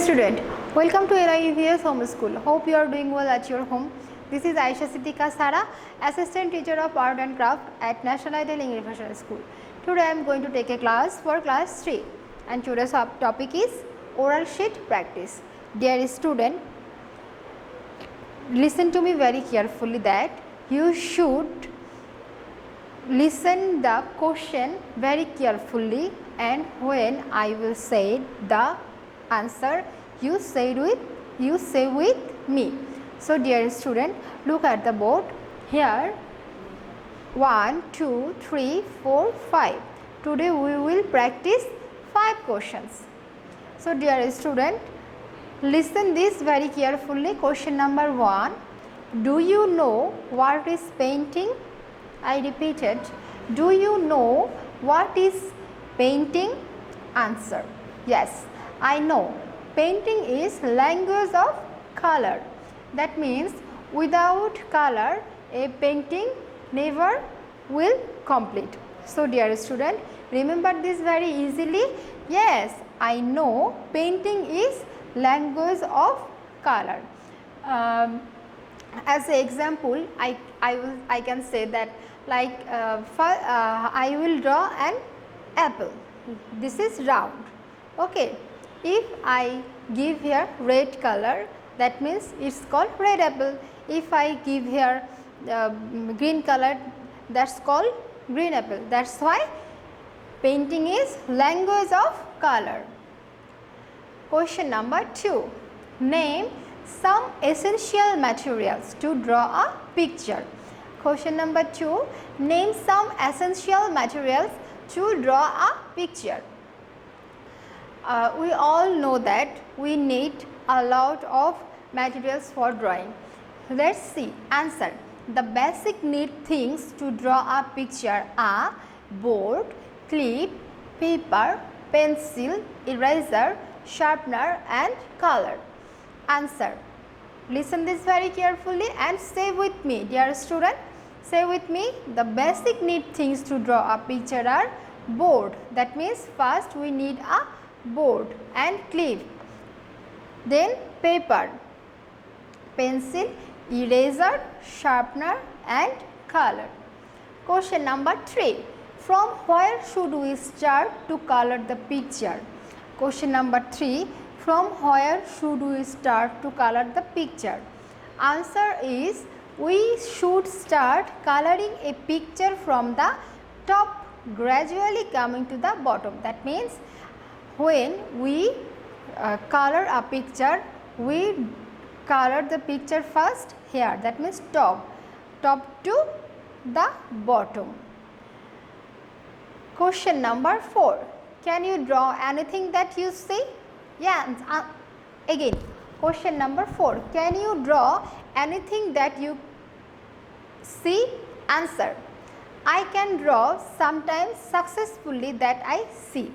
student, welcome to AIVS Home School. Hope you are doing well at your home. This is Ayesha Siddiqua Sara, Assistant Teacher of Art and Craft at National Ideal English Professional School. Today I am going to take a class for class 3 and today's topic is oral sheet practice. Dear student, listen to me very carefully that you should listen the question very carefully, and when I will say the answer, you say with me. So dear student, look at the board here. 1, 2, 3, 4, 5. Today we will practice 5 questions. So dear student, listen this very carefully. Question number 1. Do you know what is painting? I repeated. Do you know what is painting? Answer. Yes, I know. Painting is language of color. That means without color a painting never will complete. So dear student, remember this very easily. Yes, I know painting is language of color. As an example, I can say that like I will draw an apple. This is round. Okay. If I give here red color, that means it's called red apple. If I give here green color, that's called green apple. That's why painting is language of color. Question number 2. Name some essential materials to draw a picture. Question number 2. Name some essential materials to draw a picture. We all know that we need a lot of materials for drawing. Let's see. Answer. The basic need things to draw a picture are board, clip, paper, pencil, eraser, sharpener and color. Answer. Listen this very carefully and say with me, dear student. Say with me, the basic need things to draw a picture are board. That means first we need a board and clip, then paper, pencil, eraser, sharpener and color. Question number 3. From where should we start to color the picture? Question number 3. From where should we start to color the picture? Answer is we should start coloring a picture from the top, gradually coming to the bottom. That means when we color a picture, we color the picture first here, that means top to the bottom. Question number 4. Can you draw anything that you see? Yeah, again, question number 4. Can you draw anything that you see? Answer. I can draw sometimes successfully that I see.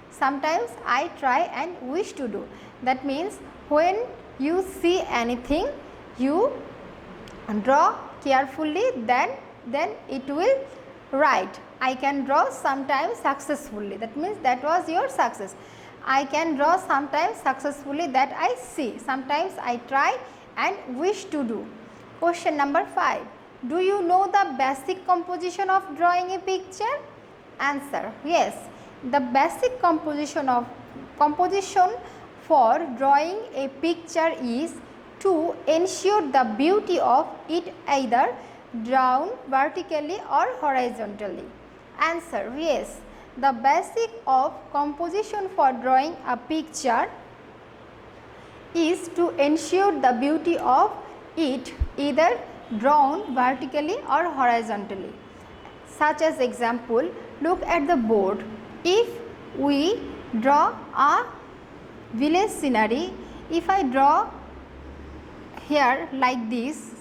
Sometimes I try and wish to do. That means when you see anything, you draw carefully, then it will write. I can draw sometimes successfully. That means that was your success. I can draw sometimes successfully that I see. Sometimes I try and wish to do. Question number 5. Do you know the basic composition of drawing a picture? Answer. Yes. The basic composition for drawing a picture is to ensure the beauty of it either drawn vertically or horizontally. Answer. Yes. The basic of composition for drawing a picture is to ensure the beauty of it either drawn vertically or horizontally. Such as example, look at the board. If we draw a village scenery, if I draw here like this,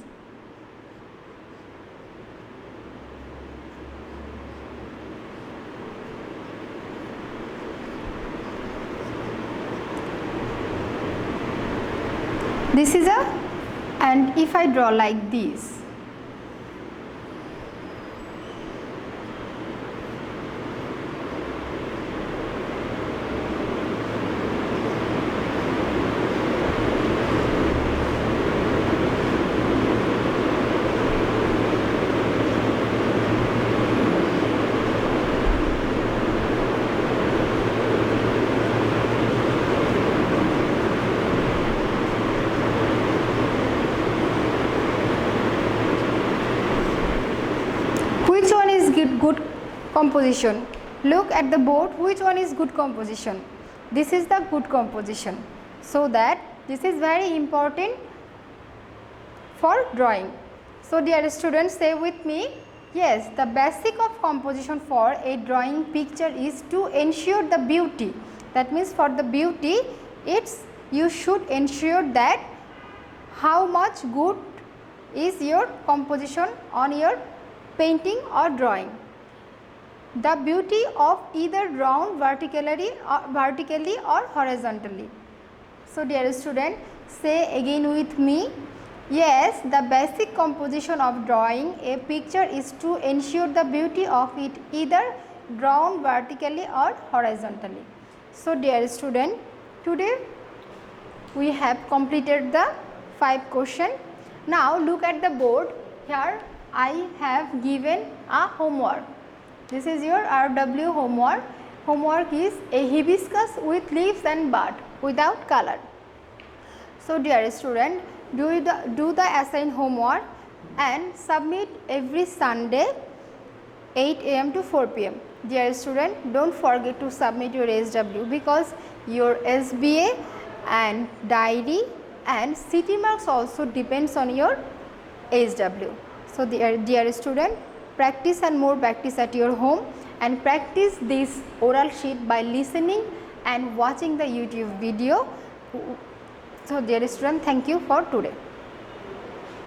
this is and if I draw like this, Composition. Look at the board, which one is good composition? This is the good composition. So that this is very important for drawing. So dear students, say with me, yes, the basic of composition for a drawing picture is to ensure the beauty. That means for the beauty, you should ensure that how much good is your composition on your painting or drawing. The beauty of either drawn vertically or horizontally. So dear student, say again with me, yes, the basic composition of drawing a picture is to ensure the beauty of it either drawn vertically or horizontally. So dear student, today we have completed the 5 questions. Now look at the board. Here I have given a homework. This is your RW homework. Homework is a hibiscus with leaves and bud without color. So dear student, do the assigned homework and submit every Sunday 8 am to 4 pm. Dear student, don't forget to submit your SW because your SBA and diary and city marks also depends on your SW. So dear student, practice and more practice at your home and practice this oral sheet by listening and watching the YouTube video. So dear student, thank you for today.